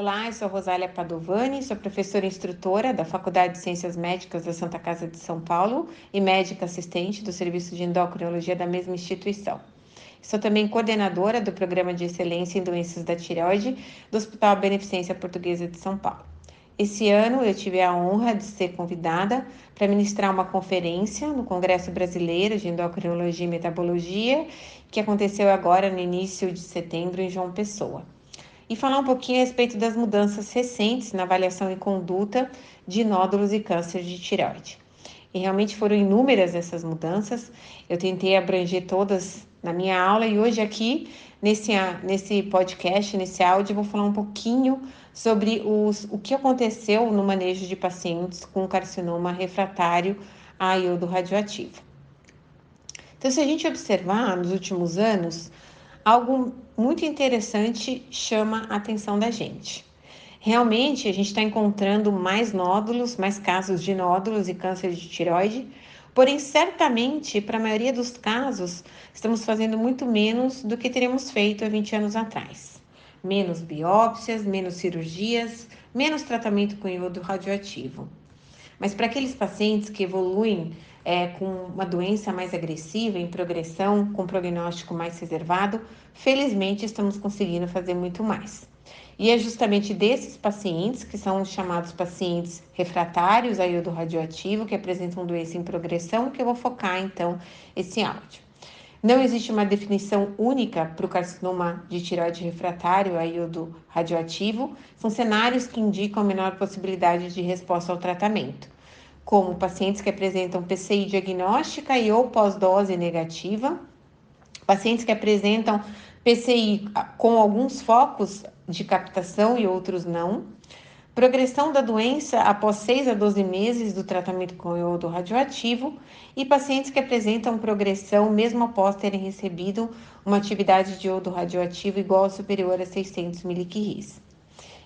Olá, eu sou Rosália Padovani, sou professora instrutora da Faculdade de Ciências Médicas da Santa Casa de São Paulo e médica assistente do Serviço de Endocrinologia da mesma instituição. Sou também coordenadora do Programa de Excelência em Doenças da Tireoide do Hospital Beneficência Portuguesa de São Paulo. Esse ano eu tive a honra de ser convidada para ministrar uma conferência no Congresso Brasileiro de Endocrinologia e Metabologia, que aconteceu agora no início de setembro em João Pessoa. E falar um pouquinho a respeito das mudanças recentes na avaliação e conduta de nódulos e câncer de tireoide. E realmente foram inúmeras essas mudanças, eu tentei abranger todas na minha aula e hoje aqui, nesse podcast, nesse áudio, eu vou falar um pouquinho sobre o que aconteceu no manejo de pacientes com carcinoma refratário a iodo radioativo. Então, se a gente observar nos últimos anos, algo muito interessante chama a atenção da gente. Realmente, a gente está encontrando mais nódulos, mais casos de nódulos e câncer de tireoide, porém, certamente, para a maioria dos casos, estamos fazendo muito menos do que teríamos feito há 20 anos atrás. Menos biópsias, menos cirurgias, menos tratamento com iodo radioativo. Mas para aqueles pacientes que evoluem com uma doença mais agressiva, em progressão, com prognóstico mais reservado, felizmente estamos conseguindo fazer muito mais. E é justamente desses pacientes, que são os chamados pacientes refratários a iodo radioativo, que apresentam doença em progressão, que eu vou focar então esse áudio. Não existe uma definição única para o carcinoma de tireoide refratário a iodo radioativo, são cenários que indicam a menor possibilidade de resposta ao tratamento, como pacientes que apresentam PCI diagnóstica e ou pós-dose negativa, pacientes que apresentam PCI com alguns focos de captação e outros não, progressão da doença após 6 a 12 meses do tratamento com iodo radioativo e pacientes que apresentam progressão mesmo após terem recebido uma atividade de iodo radioativo igual ou superior a 600 mCi.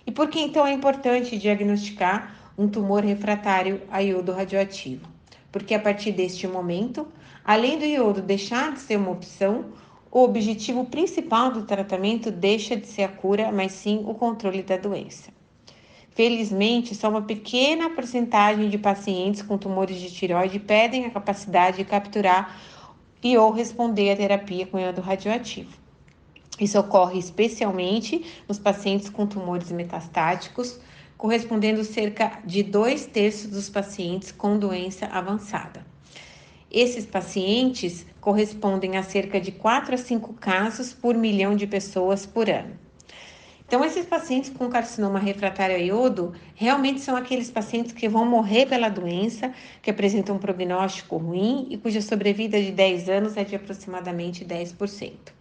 E por que então é importante diagnosticar um tumor refratário a iodo radioativo? Porque a partir deste momento, além do iodo deixar de ser uma opção, o objetivo principal do tratamento deixa de ser a cura, mas sim o controle da doença. Felizmente, só uma pequena porcentagem de pacientes com tumores de tireoide perdem a capacidade de capturar e ou responder à terapia com iodo radioativo. Isso ocorre especialmente nos pacientes com tumores metastáticos, correspondendo cerca de 2/3 dos pacientes com doença avançada. Esses pacientes correspondem a cerca de 4 a 5 casos por milhão de pessoas por ano. Então, esses pacientes com carcinoma refratário a iodo realmente são aqueles pacientes que vão morrer pela doença, que apresentam um prognóstico ruim e cuja sobrevida de 10 anos é de aproximadamente 10%.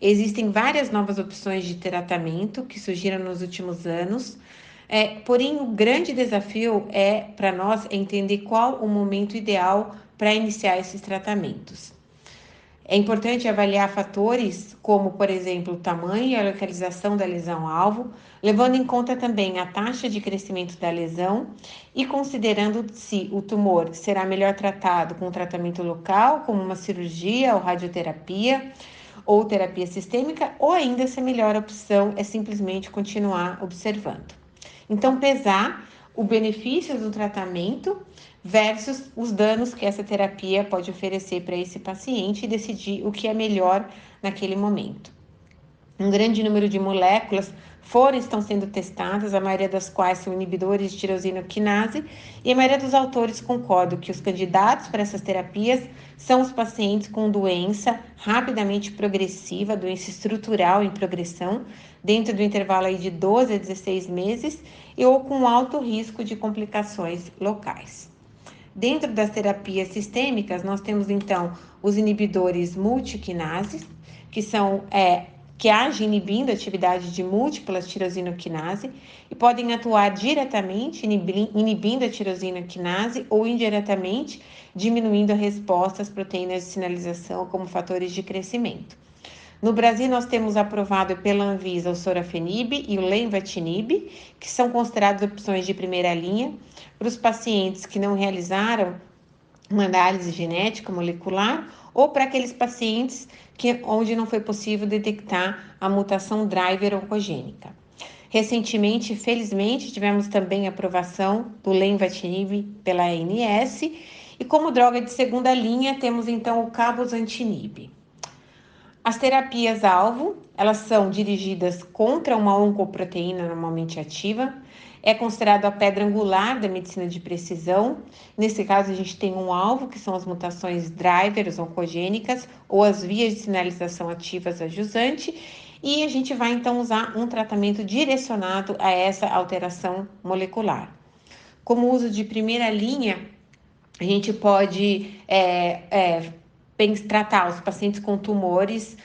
Existem várias novas opções de tratamento que surgiram nos últimos anos, porém o grande desafio para nós entender qual o momento ideal para iniciar esses tratamentos. É importante avaliar fatores como, por exemplo, o tamanho e a localização da lesão-alvo, levando em conta também a taxa de crescimento da lesão e considerando se o tumor será melhor tratado com um tratamento local, como uma cirurgia ou radioterapia, ou terapia sistêmica, ou ainda se a melhor opção é simplesmente continuar observando. Então, pesar o benefício do tratamento versus os danos que essa terapia pode oferecer para esse paciente e decidir o que é melhor naquele momento. Um grande número de moléculas estão sendo testadas, a maioria das quais são inibidores de tirosina quinase, e a maioria dos autores concordam que os candidatos para essas terapias são os pacientes com doença rapidamente progressiva, doença estrutural em progressão, dentro do intervalo aí de 12 a 16 meses, ou com alto risco de complicações locais. Dentro das terapias sistêmicas, nós temos então os inibidores multiquinases, que agem inibindo a atividade de múltiplas tirosinoquinase e podem atuar diretamente inibindo a tirosinoquinase ou indiretamente diminuindo a resposta às proteínas de sinalização como fatores de crescimento. No Brasil, nós temos aprovado pela Anvisa o sorafenib e o lenvatinib, que são considerados opções de primeira linha para os pacientes que não realizaram uma análise genética molecular ou para aqueles pacientes onde não foi possível detectar a mutação driver oncogênica. Recentemente, felizmente, tivemos também a aprovação do lenvatinib pela ANS, e como droga de segunda linha, temos então o cabozantinib. As terapias-alvo, elas são dirigidas contra uma oncoproteína normalmente ativa, é considerado a pedra angular da medicina de precisão. Nesse caso, a gente tem um alvo, que são as mutações drivers oncogênicas ou as vias de sinalização ativas ajusante, e a gente vai então usar um tratamento direcionado a essa alteração molecular. Como uso de primeira linha, a gente pode tratar os pacientes com tumores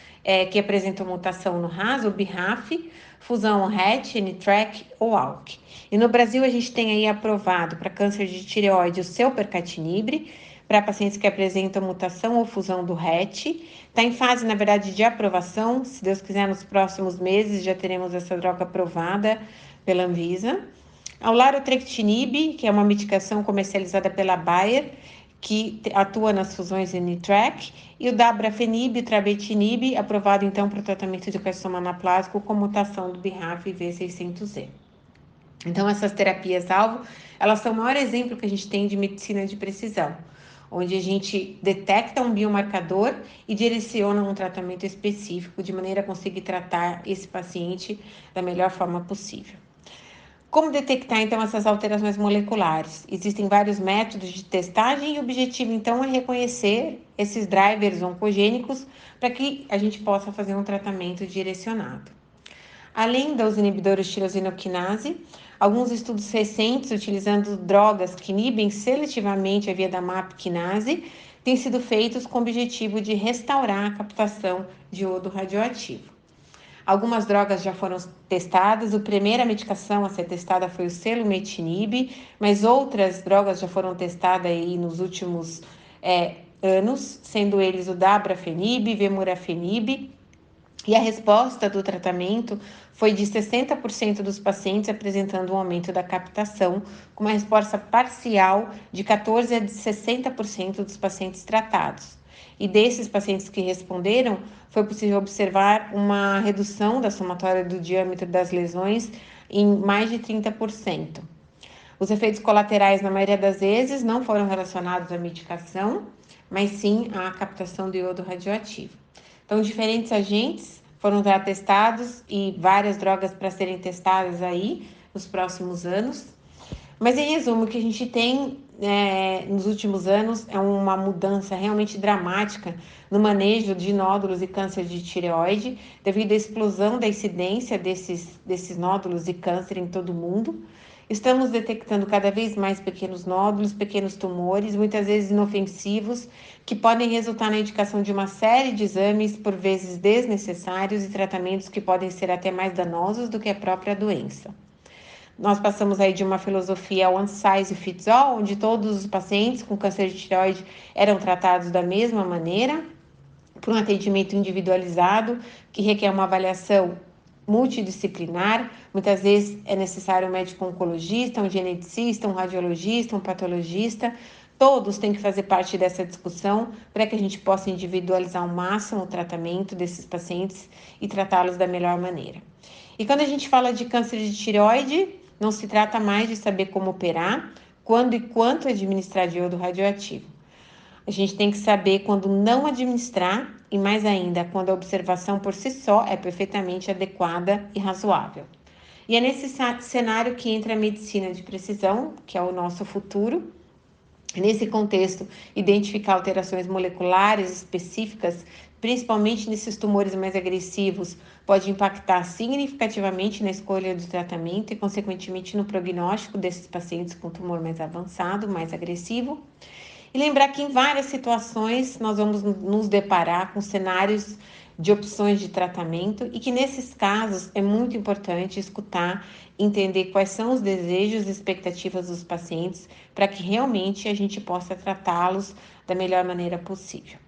que apresentam mutação no RAS ou BRAF, fusão RET, NTRK ou ALK. E no Brasil a gente tem aí aprovado para câncer de tireoide o selpercatinib, para pacientes que apresentam mutação ou fusão do RET. Está em fase, na verdade, de aprovação. Se Deus quiser, nos próximos meses já teremos essa droga aprovada pela Anvisa. O larotrectinib, que é uma medicação comercializada pela Bayer, que atua nas fusões NTRK, e o dabrafenib e trabetinib, aprovado então para o tratamento de carcinoma anaplásico com mutação do BRAF V600E. Então, essas terapias-alvo, elas são o maior exemplo que a gente tem de medicina de precisão, onde a gente detecta um biomarcador e direciona um tratamento específico, de maneira a conseguir tratar esse paciente da melhor forma possível. Como detectar, então, essas alterações moleculares? Existem vários métodos de testagem e o objetivo, então, é reconhecer esses drivers oncogênicos para que a gente possa fazer um tratamento direcionado. Além dos inibidores tirosinoquinase, alguns estudos recentes utilizando drogas que inibem seletivamente a via da MAP quinase têm sido feitos com o objetivo de restaurar a captação de iodo radioativo. Algumas drogas já foram testadas. A primeira medicação a ser testada foi o selumetinib, mas outras drogas já foram testadas aí nos últimos anos, sendo eles o dabrafenib, vemurafenib, e a resposta do tratamento foi de 60% dos pacientes apresentando um aumento da captação, com uma resposta parcial de 14% a 60% dos pacientes tratados. E desses pacientes que responderam, foi possível observar uma redução da somatória do diâmetro das lesões em mais de 30%. Os efeitos colaterais, na maioria das vezes, não foram relacionados à medicação, mas sim à captação do iodo radioativo. Então, diferentes agentes foram já testados e várias drogas para serem testadas aí nos próximos anos. Mas, em resumo, o que a gente tem nos últimos anos é uma mudança realmente dramática no manejo de nódulos e câncer de tireoide, devido à explosão da incidência desses nódulos e câncer em todo o mundo. Estamos detectando cada vez mais pequenos nódulos, pequenos tumores, muitas vezes inofensivos, que podem resultar na indicação de uma série de exames, por vezes desnecessários, e tratamentos que podem ser até mais danosos do que a própria doença. Nós passamos aí de uma filosofia one size fits all, onde todos os pacientes com câncer de tireoide eram tratados da mesma maneira, por um atendimento individualizado, que requer uma avaliação multidisciplinar. Muitas vezes é necessário um médico oncologista, um geneticista, um radiologista, um patologista. Todos têm que fazer parte dessa discussão para que a gente possa individualizar ao máximo o tratamento desses pacientes e tratá-los da melhor maneira. E quando a gente fala de câncer de tireoide, não se trata mais de saber como operar, quando e quanto administrar de iodo radioativo. A gente tem que saber quando não administrar e, mais ainda, quando a observação por si só é perfeitamente adequada e razoável. E é nesse cenário que entra a medicina de precisão, que é o nosso futuro. Nesse contexto, identificar alterações moleculares específicas, principalmente nesses tumores mais agressivos, pode impactar significativamente na escolha do tratamento e, consequentemente, no prognóstico desses pacientes com tumor mais avançado, mais agressivo. E lembrar que em várias situações nós vamos nos deparar com cenários de opções de tratamento e que nesses casos é muito importante escutar, entender quais são os desejos e expectativas dos pacientes para que realmente a gente possa tratá-los da melhor maneira possível.